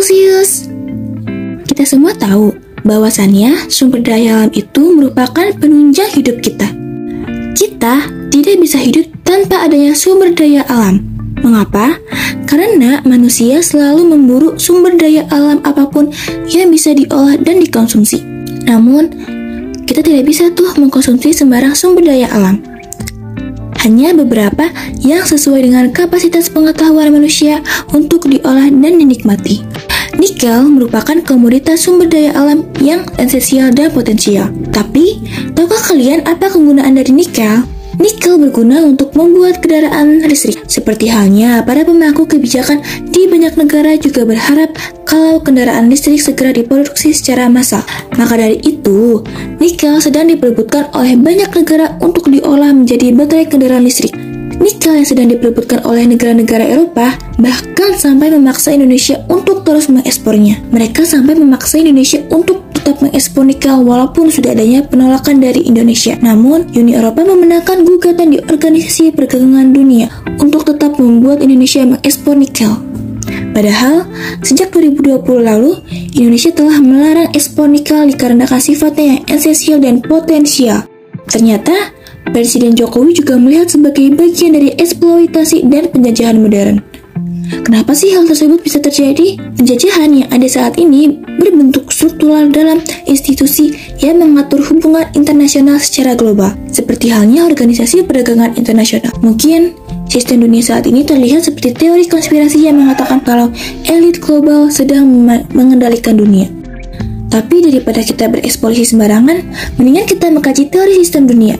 Celcius. Kita semua tahu bahwasannya sumber daya alam itu merupakan penunjang hidup kita. Kita tidak bisa hidup tanpa adanya sumber daya alam. Mengapa? Karena manusia selalu memburu sumber daya alam apapun yang bisa diolah dan dikonsumsi. Namun, kita tidak bisa tuh mengkonsumsi sembarang sumber daya alam. Hanya beberapa yang sesuai dengan kapasitas pengetahuan manusia untuk diolah dan dinikmati. Nikel merupakan komoditas sumber daya alam yang esensial dan potensial. Tapi, tahukah kalian apa kegunaan dari nikel? Nikel berguna untuk membuat kendaraan listrik. Seperti halnya para pemangku kebijakan di banyak negara juga berharap kalau kendaraan listrik segera diproduksi secara massal. Maka dari itu, nikel sedang diperebutkan oleh banyak negara untuk diolah menjadi baterai kendaraan listrik. Nikel yang sedang diperebutkan oleh negara-negara Eropa bahkan sampai memaksa Indonesia untuk terus mengekspornya. Mereka sampai memaksa Indonesia untuk tetap mengekspor nikel walaupun sudah adanya penolakan dari Indonesia. Namun, Uni Eropa memenangkan gugatan di Organisasi Perdagangan Dunia untuk tetap membuat Indonesia mengekspor nikel. Padahal, sejak 2020 lalu, Indonesia telah melarang ekspor nikel dikarenakan sifatnya yang esensial dan potensial. Ternyata, Presiden Jokowi juga melihat sebagai bagian dari eksploitasi dan penjajahan modern. Kenapa sih hal tersebut bisa terjadi? Penjajahan yang ada saat ini berbentuk struktural dalam institusi yang mengatur hubungan internasional secara global, seperti halnya Organisasi Perdagangan Internasional. Mungkin sistem dunia saat ini terlihat seperti teori konspirasi yang mengatakan kalau elit global sedang mengendalikan dunia. Tapi daripada kita bereksplorasi sembarangan, mendingan kita mengkaji teori sistem dunia.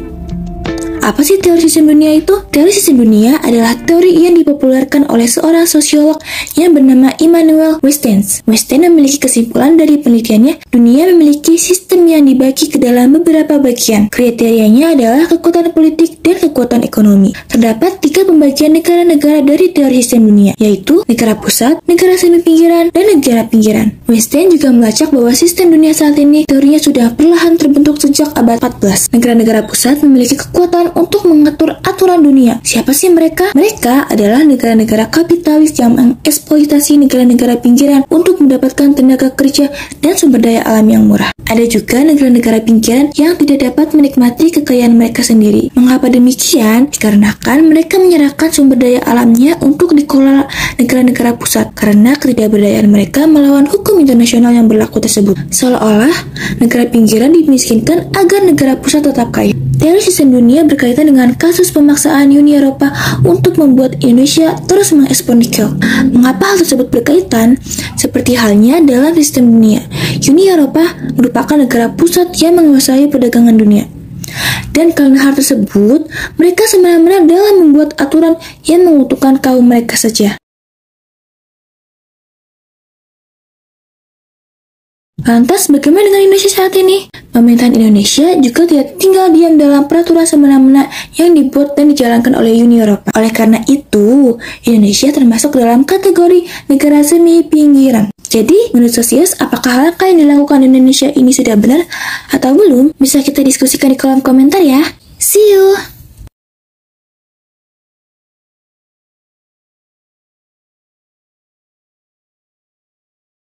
Apa sih teori sistem dunia itu? Teori sistem dunia adalah teori yang dipopulerkan oleh seorang sosiolog yang bernama Immanuel Westens. Westens memiliki kesimpulan dari penelitiannya, dunia memiliki sistem yang dibagi ke dalam beberapa bagian. Kriterianya adalah kekuatan politik dan kekuatan ekonomi. Terdapat 3 pembagian negara-negara dari teori sistem dunia, yaitu negara pusat, negara semi pinggiran, dan negara pinggiran. Westens juga melacak bahwa sistem dunia saat ini teorinya sudah perlahan terbentuk sejak abad 14. Negara-negara pusat memiliki kekuatan untuk mengatur aturan dunia. Siapa sih mereka? Mereka adalah negara-negara kapitalis yang mengeksploitasi negara-negara pinggiran untuk mendapatkan tenaga kerja dan sumber daya alam yang murah. Ada juga negara-negara pinggiran yang tidak dapat menikmati kekayaan mereka sendiri. Mengapa demikian? Dikarenakan mereka menyerahkan sumber daya alamnya untuk dikelola negara-negara pusat karena ketidakberdayaan mereka melawan hukum internasional yang berlaku tersebut. Seolah-olah negara pinggiran dimiskinkan agar negara pusat tetap kaya. Teori sistem dunia berkaitan dengan kasus pemaksaan Uni Eropa untuk membuat Indonesia terus mengekspor nikel. Mengapa hal tersebut berkaitan? Seperti halnya dalam sistem dunia, Uni Eropa merupakan negara pusat yang menguasai perdagangan dunia. Dan karena hal tersebut, mereka semena-mena dalam membuat aturan yang menguntungkan kaum mereka saja. Lantas, bagaimana dengan Indonesia saat ini? Pemerintahan Indonesia juga tidak tinggal diam dalam peraturan semena-mena yang dibuat dan dijalankan oleh Uni Eropa. Oleh karena itu, Indonesia termasuk dalam kategori negara semi pinggiran. Jadi, menurut Celcius, apakah langkah yang dilakukan Indonesia ini sudah benar atau belum? Bisa kita diskusikan di kolom komentar ya. See you!